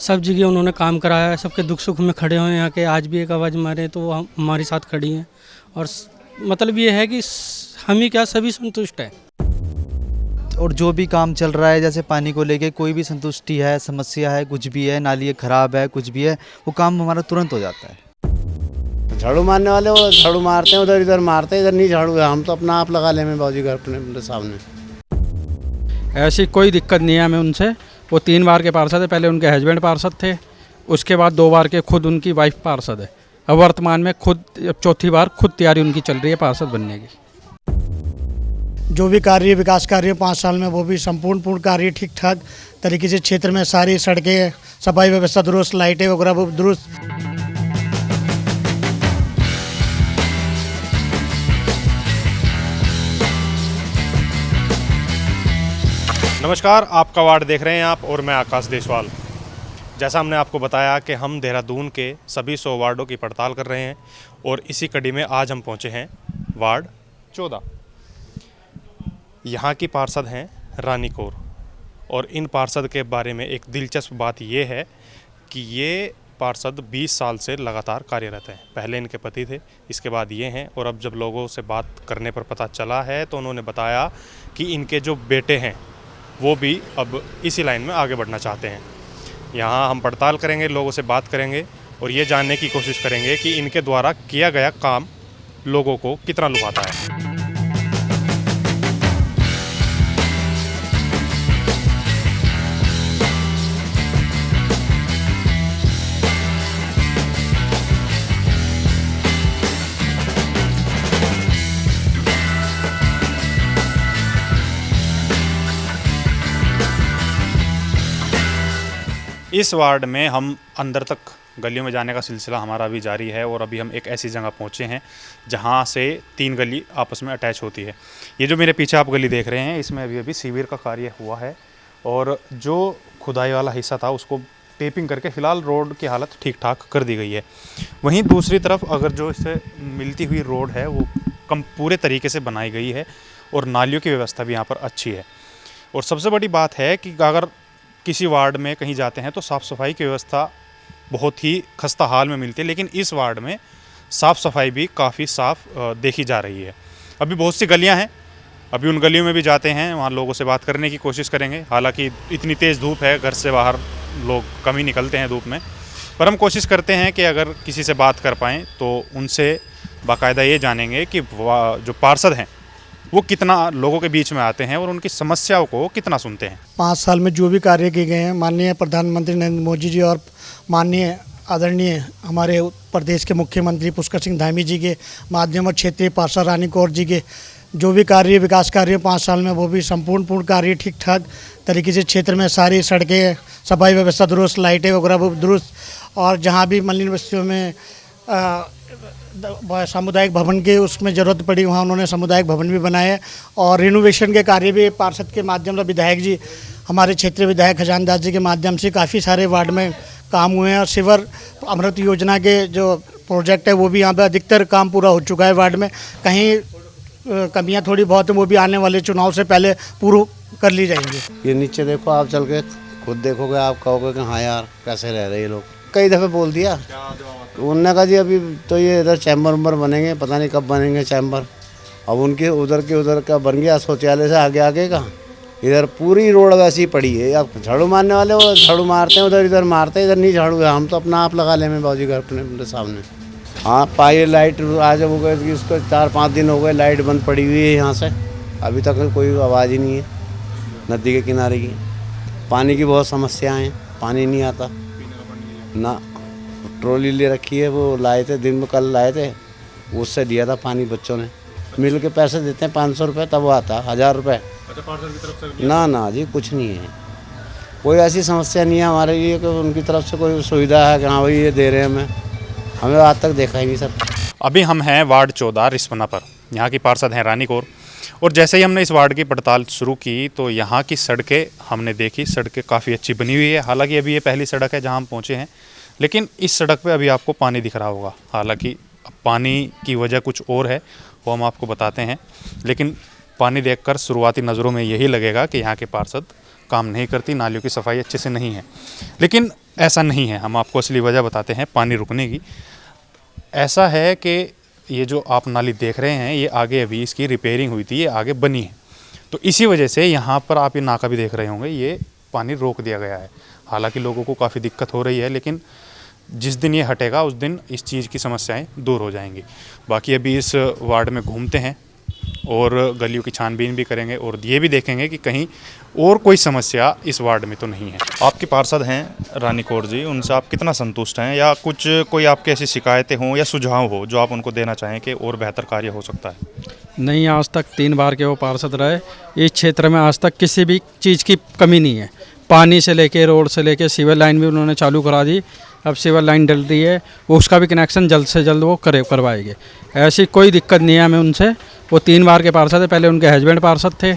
सब जगह उन्होंने काम कराया है, सबके दुख सुख में खड़े हुए हैं यहाँ के। आज भी एक आवाज़ मारे तो वो हमारे साथ खड़ी हैं और मतलब ये है कि हम ही क्या सभी संतुष्ट हैं। और जो भी काम चल रहा है जैसे पानी को लेके कोई भी संतुष्टि है, समस्या है, कुछ भी है, नाली खराब है, कुछ भी है, वो काम हमारा तुरंत हो जाता है। झाड़ू मारने वाले वो झाड़ू मारते हैं, उधर इधर मारते हैं, इधर नहीं झाड़ू है, हम तो अपना आप लगा लेंगे बाबूजी घर अपने सामने। ऐसी कोई दिक्कत नहीं है हमें उनसे। वो 3 बार के पार्षद है, पहले उनके हस्बैंड पार्षद थे, उसके बाद 2 बार के खुद उनकी वाइफ पार्षद है। अब वर्तमान में खुद 4थी बार खुद तैयारी उनकी चल रही है पार्षद बनने की। जो भी कार्य विकास कार्य 5 साल में वो भी पूर्ण कार्य ठीक ठाक तरीके से क्षेत्र में सारी सड़कें, सफाई व्यवस्था दुरुस्त, लाइटें वगैरह दुरुस्त। नमस्कार, आपका वार्ड देख रहे हैं आप और मैं आकाश देशवाल। जैसा हमने आपको बताया कि हम देहरादून के सभी 100 वार्डों की पड़ताल कर रहे हैं और इसी कड़ी में आज हम पहुंचे हैं वार्ड 14। यहाँ की पार्षद हैं रानी कौर और इन पार्षद के बारे में एक दिलचस्प बात ये है कि ये पार्षद 20 साल से लगातार कार्यरत हैं। पहले इनके पति थे, इसके बाद ये हैं और अब जब लोगों से बात करने पर पता चला है तो उन्होंने बताया कि इनके जो बेटे हैं वो भी अब इसी लाइन में आगे बढ़ना चाहते हैं। यहाँ हम पड़ताल करेंगे, लोगों से बात करेंगे और ये जानने की कोशिश करेंगे कि इनके द्वारा किया गया काम लोगों को कितना लुभाता है। इस वार्ड में हम अंदर तक गलियों में जाने का सिलसिला हमारा अभी जारी है और अभी हम एक ऐसी जगह पहुंचे हैं जहां से 3 गली आपस में अटैच होती है। ये जो मेरे पीछे आप गली देख रहे हैं इसमें अभी सीवर का कार्य हुआ है और जो खुदाई वाला हिस्सा था उसको टेपिंग करके फ़िलहाल रोड की हालत ठीक ठाक कर दी गई है। वहीं दूसरी तरफ अगर जो इससे मिलती हुई रोड है वो पूरे तरीके से बनाई गई है और नालियों की व्यवस्था भी यहाँ पर अच्छी है। और सबसे बड़ी बात है कि अगर किसी वार्ड में कहीं जाते हैं तो साफ़ सफाई की व्यवस्था बहुत ही खस्ता हाल में मिलती है, लेकिन इस वार्ड में साफ़ सफाई भी काफ़ी साफ़ देखी जा रही है। अभी बहुत सी गलियां हैं, अभी उन गलियों में भी जाते हैं, वहाँ लोगों से बात करने की कोशिश करेंगे। हालांकि इतनी तेज़ धूप है, घर से बाहर लोग कम ही निकलते हैं धूप में, पर हम कोशिश करते हैं कि अगर किसी से बात कर पाएँ तो उनसे बाकायदा ये जानेंगे कि जो पार्षद हैं वो कितना लोगों के बीच में आते हैं और उनकी समस्याओं को कितना सुनते हैं। 5 साल में जो भी कार्य किए गए हैं माननीय प्रधानमंत्री नरेंद्र मोदी जी और माननीय आदरणीय हमारे प्रदेश के मुख्यमंत्री पुष्कर सिंह धामी जी के माध्यम और क्षेत्रीय पार्षद रानी कौर जी के जो भी कार्य विकास कार्य 5 साल में वो भी पूर्ण कार्य ठीक ठाक तरीके से क्षेत्र में सारी सड़कें, सफाई व्यवस्था दुरुस्त, लाइटें वगैरह दुरुस्त। और जहाँ भी मलिन बस्तियों में सामुदायिक भवन के उसमें ज़रूरत पड़ी वहाँ उन्होंने सामुदायिक भवन भी बनाए और रिनोवेशन के कार्य भी पार्षद के माध्यम से विधायक जी, हमारे क्षेत्रीय विधायक खजान दास जी के माध्यम से काफ़ी सारे वार्ड में काम हुए हैं। और सिवर अमृत योजना के जो प्रोजेक्ट है वो भी यहाँ पे अधिकतर काम पूरा हो चुका है। वार्ड में कहीं कमियाँ थोड़ी बहुत है वो भी आने वाले चुनाव से पहले पूरा कर ली जाएंगी। ये नीचे देखो, आप चल के खुद देखोगे, आप कहोगे कि हाँ यार कैसे रह रहे ये लोग। कई दफ़े बोल दिया उन्होंने कहा जी अभी तो ये इधर चैम्बर वैम्बर बनेंगे, पता नहीं कब बनेंगे चैम्बर। अब उनके उधर का बन गया शौचालय से आगे का, इधर पूरी रोड वैसी पड़ी है। अब झाड़ू मारने वाले वो झाड़ू मारते हैं, उधर इधर मारते हैं, इधर नहीं झाड़ू है, हम तो अपना आप लगा लेंगे बाबूजी घर अपने सामने। हाँ पाई लाइट आज हो गए, इसको 4-5 दिन हो गए लाइट बंद पड़ी हुई है यहाँ से, अभी तक कोई आवाज़ ही नहीं है। नदी के किनारे की पानी की बहुत समस्या है, पानी नहीं आता ना। ट्रॉली ले रखी है, वो लाए थे दिन में, कल लाए थे, उससे दिया था पानी बच्चों ने। मिल के पैसे देते हैं 500 रुपये, तब वो आता 1000 रुपये। ना जी कुछ नहीं है, कोई ऐसी समस्या नहीं है हमारे लिए कि उनकी तरफ से कोई सुविधा है कि हाँ भाई ये दे रहे हैं। हमें आज तक देखा ही नहीं सर। अभी हम हैं वार्ड 14 रिस्पना पर। यहाँ की पार्षद हैं रानी कौर और जैसे ही हमने इस वार्ड की पड़ताल शुरू की तो यहाँ की सड़कें हमने देखी, सड़कें काफ़ी अच्छी बनी हुई है। हालांकि अभी ये पहली सड़क है जहाँ हम पहुँचे हैं, लेकिन इस सड़क पे अभी आपको पानी दिख रहा होगा। हालांकि पानी की वजह कुछ और है, वो हम आपको बताते हैं, लेकिन पानी देखकर शुरुआती नज़रों में यही लगेगा कि यहाँ के पार्षद काम नहीं करती, नालियों की सफाई अच्छे से नहीं है। लेकिन ऐसा नहीं है, हम आपको असली वजह बताते हैं पानी रुकने की। ऐसा है कि ये जो आप नाली देख रहे हैं, ये आगे अभी इसकी रिपेयरिंग हुई थी, ये आगे बनी है, तो इसी वजह से यहाँ पर आप ये नाका भी देख रहे होंगे, ये पानी रोक दिया गया है। हालांकि लोगों को काफ़ी दिक्कत हो रही है, लेकिन जिस दिन ये हटेगा उस दिन इस चीज़ की समस्याएं दूर हो जाएंगी। बाकी अभी इस वार्ड में घूमते हैं और गलियों की छानबीन भी करेंगे और ये भी देखेंगे कि कहीं और कोई समस्या इस वार्ड में तो नहीं है। आपके पार्षद हैं रानी कौर जी, उनसे आप कितना संतुष्ट हैं, या कुछ कोई आपकी ऐसी शिकायतें हों या सुझाव हो जो आप उनको देना चाहें कि और बेहतर कार्य हो सकता है? नहीं, आज तक 3 बार के वो पार्षद रहे, इस क्षेत्र में आज तक किसी भी चीज़ की कमी नहीं है। पानी से लेके, रोड से लेके, सिविल लाइन भी उन्होंने चालू करा दी, अब सिविल लाइन डल रही है, उसका भी कनेक्शन जल्द से जल्द वो करवाएंगे। ऐसी कोई दिक्कत नहीं है हमें उनसे। वो 3 बार के पार्षद है, पहले उनके हस्बैंड पार्षद थे,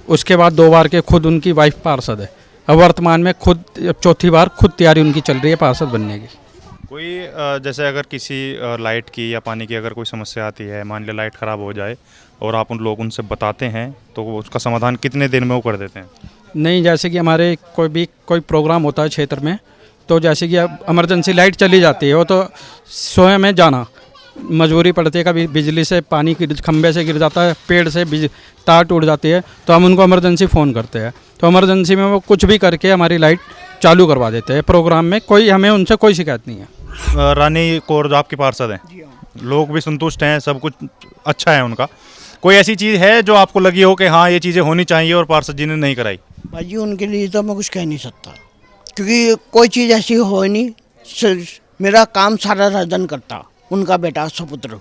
उसके बाद 2 बार के खुद उनकी वाइफ पार्षद है। अब वर्तमान में खुद 4थी बार खुद तैयारी उनकी चल रही है पार्षद बनने की। कोई जैसे अगर किसी लाइट की या पानी की अगर कोई समस्या आती है, मान लिया लाइट ख़राब हो जाए और आप उनसे बताते हैं, तो वो उसका समाधान कितने दिन में वो कर देते हैं? नहीं, जैसे कि हमारे कोई प्रोग्राम होता है क्षेत्र में, तो जैसे कि अब इमरजेंसी लाइट चली जाती है, वो तो स्वयं में जाना मजबूरी पड़ती है। कभी बिजली से पानी खंबे से गिर जाता है, पेड़ से तार टूट जाती है, तो हम उनको इमरजेंसी फ़ोन करते हैं, तो इमरजेंसी में वो कुछ भी करके हमारी लाइट चालू करवा देते हैं। प्रोग्राम में हमें उनसे कोई शिकायत नहीं है। रानी कौर जो आपकी पार्षद हैं, लोग भी संतुष्ट हैं, सब कुछ अच्छा है उनका। कोई ऐसी चीज़ है जो आपको लगी हो कि हाँ ये चीज़ें होनी चाहिए और पार्षद जी ने नहीं कराई? भाई उनके लिए तो मैं कुछ कह नहीं सकता, क्योंकि कोई चीज़ ऐसी हो ही नहीं। मेरा काम सारा राजन करता, उनका बेटा सुपुत्र,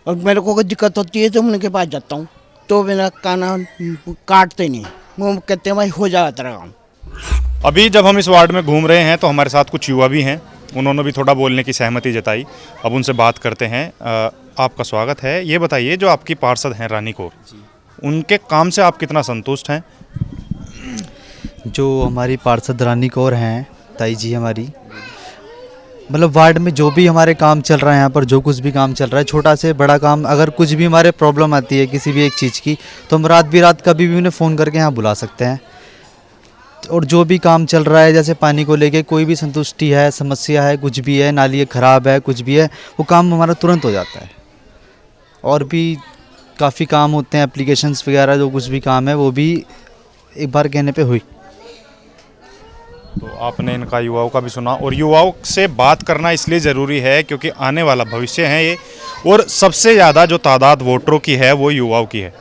और मेरे को कोई दिक्कत होती है तो उनके पास जाता हूँ, तो मेरा काना काटते नहीं, वो कहते हैं भाई हो जाएगा तेरा काम। अभी जब हम इस वार्ड में घूम रहे हैं तो हमारे साथ कुछ युवा भी हैं, उन्होंने भी थोड़ा बोलने की सहमति जताई। अब उनसे बात करते हैं। आपका स्वागत है। ये बताइए, जो आपकी पार्षद हैं रानी कौर, उनके काम से आप कितना संतुष्ट हैं? जो हमारी पार्षद रानी कौर हैं ताई जी हमारी, मतलब वार्ड में जो भी हमारे काम चल रहा है, यहाँ पर जो कुछ भी काम चल रहा है, छोटा से बड़ा काम, अगर कुछ भी हमारे प्रॉब्लम आती है किसी भी एक चीज़ की, तो हम रात कभी भी उन्हें फ़ोन करके यहाँ बुला सकते हैं। और जो भी काम चल रहा है, जैसे पानी को लेके कोई भी संतुष्टि है, समस्या है, कुछ भी है, नाली ख़राब है, कुछ भी है, वो काम हमारा तुरंत हो जाता है। और भी काफ़ी काम होते हैं, एप्लीकेशंस वगैरह, जो कुछ भी काम है वो भी एक बार कहने पे हुई। तो आपने इनका युवाओं का भी सुना, और युवाओं से बात करना इसलिए ज़रूरी है क्योंकि आने वाला भविष्य है ये, और सबसे ज़्यादा जो तादाद वोटरों की है वो युवाओं की है।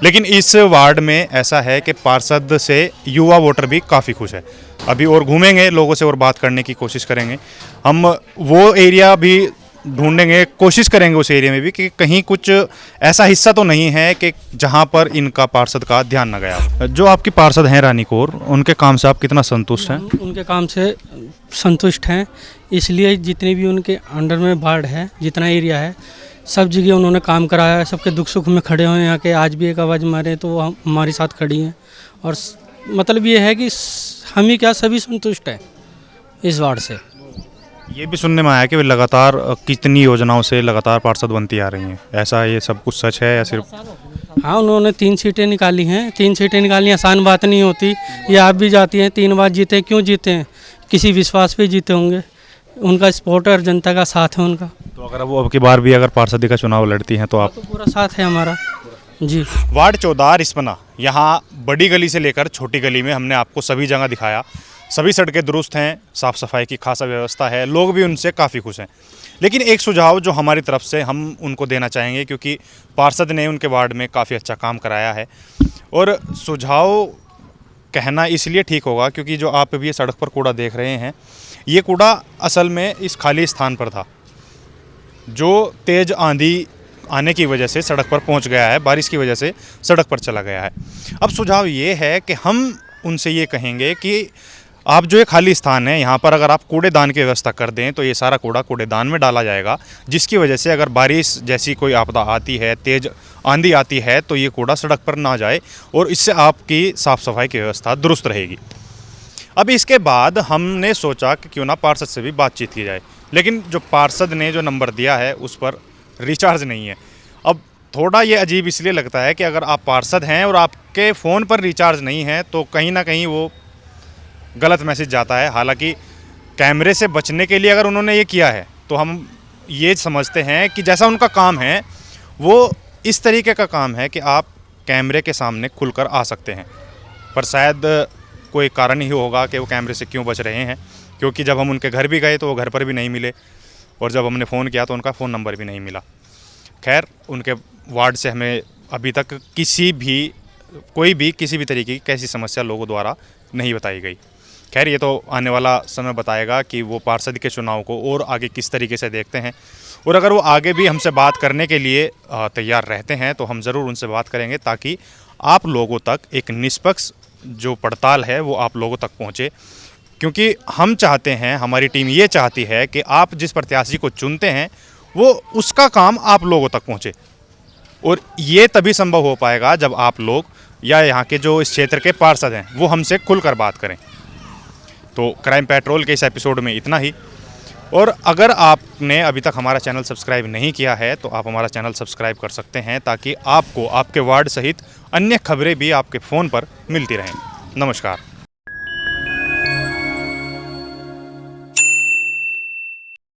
लेकिन इस वार्ड में ऐसा है कि पार्षद से युवा वोटर भी काफ़ी खुश है। अभी और घूमेंगे, लोगों से और बात करने की कोशिश करेंगे। हम वो एरिया भी ढूंढेंगे, कोशिश करेंगे उस एरिया में भी कि कहीं कुछ ऐसा हिस्सा तो नहीं है कि जहां पर इनका पार्षद का ध्यान न गया हो। जो आपकी पार्षद हैं रानी कौर, उनके काम से आप कितना संतुष्ट हैं? उनके काम से संतुष्ट हैं, इसलिए जितने भी उनके अंडर में वार्ड है, जितना एरिया है, सब जगह उन्होंने काम कराया है। सबके दुख सुख में खड़े हुए हैं, यहाँ के आज भी एक आवाज़ मारे तो वो हमारे साथ खड़ी हैं। और मतलब ये है कि हम ही क्या, सभी संतुष्ट हैं इस वार्ड से। ये भी सुनने में आया कि वे लगातार कितनी योजनाओं से लगातार पार्षद बनती आ रही हैं, ऐसा ये सब कुछ सच है या सिर्फ? हाँ, उन्होंने 3 सीटें निकाली हैं। 3 सीटें निकालनी आसान बात नहीं होती। ये आप भी जाती हैं, 3 बार जीते, क्यों जीते हैं? किसी विश्वास पे जीते होंगे। उनका सपोर्ट और जनता का साथ है उनका। तो अगर वो अब की बार भी अगर पार्षदी का चुनाव लड़ती हैं तो आप? तो पूरा साथ है हमारा जी। वार्ड 14 रिस्पना, यहाँ बड़ी गली से लेकर छोटी गली में हमने आपको सभी जगह दिखाया। सभी सड़कें दुरुस्त हैं, साफ़ सफाई की खासा व्यवस्था है, लोग भी उनसे काफ़ी खुश हैं। लेकिन एक सुझाव जो हमारी तरफ से हम उनको देना चाहेंगे, क्योंकि पार्षद ने उनके वार्ड में काफ़ी अच्छा काम कराया है, और सुझाव कहना इसलिए ठीक होगा क्योंकि जो आप अभी ये सड़क पर कूड़ा देख रहे हैं, ये कूड़ा असल में इस खाली स्थान पर था, जो तेज़ आंधी आने की वजह से सड़क पर पहुंच गया है, बारिश की वजह से सड़क पर चला गया है। अब सुझाव ये है कि हम उनसे ये कहेंगे कि आप जो ये खाली स्थान है, यहाँ पर अगर आप कूड़ेदान की व्यवस्था कर दें तो ये सारा कूड़ा कूड़ेदान में डाला जाएगा, जिसकी वजह से अगर बारिश जैसी कोई आपदा आती है, तेज़ आंधी आती है, तो ये कूड़ा सड़क पर ना जाए और इससे आपकी साफ़ सफाई की व्यवस्था दुरुस्त रहेगी। अब इसके बाद हमने सोचा कि क्यों ना पार्षद से भी बातचीत की जाए, लेकिन जो पार्षद ने जो नंबर दिया है उस पर रिचार्ज नहीं है। अब थोड़ा ये अजीब इसलिए लगता है कि अगर आप पार्षद हैं और आप आपके फ़ोन पर रिचार्ज नहीं है तो कहीं ना कहीं वो गलत मैसेज जाता है। हालांकि कैमरे से बचने के लिए अगर उन्होंने ये किया है तो हम ये समझते हैं कि जैसा उनका काम है वो इस तरीके का काम है कि आप कैमरे के सामने खुलकर आ सकते हैं, पर शायद कोई कारण ही होगा कि वो कैमरे से क्यों बच रहे हैं, क्योंकि जब हम उनके घर भी गए तो वो घर पर भी नहीं मिले और जब हमने फ़ोन किया तो उनका फ़ोन नंबर भी नहीं मिला। खैर, उनके वार्ड से हमें अभी तक कोई भी किसी भी तरीके की कैसी समस्या लोगों द्वारा नहीं बताई गई। खैर, ये तो आने वाला समय बताएगा कि वो पार्षद के चुनाव को और आगे किस तरीके से देखते हैं, और अगर वो आगे भी हमसे बात करने के लिए तैयार रहते हैं तो हम ज़रूर उनसे बात करेंगे, ताकि आप लोगों तक एक निष्पक्ष जो पड़ताल है वो आप लोगों तक पहुँचे। क्योंकि हम चाहते हैं, हमारी टीम ये चाहती है कि आप जिस प्रत्याशी को चुनते हैं वो उसका काम आप लोगों तक पहुँचे, और ये तभी संभव हो पाएगा जब आप लोग या यहाँ के जो इस क्षेत्र के पार्षद हैं वो हमसे खुलकर बात करें। तो क्राइम पेट्रोल के इस एपिसोड में इतना ही, और अगर आपने अभी तक हमारा चैनल सब्सक्राइब नहीं किया है तो आप हमारा चैनल सब्सक्राइब कर सकते हैं, ताकि आपको आपके वार्ड सहित अन्य खबरें भी आपके फ़ोन पर मिलती रहें। नमस्कार।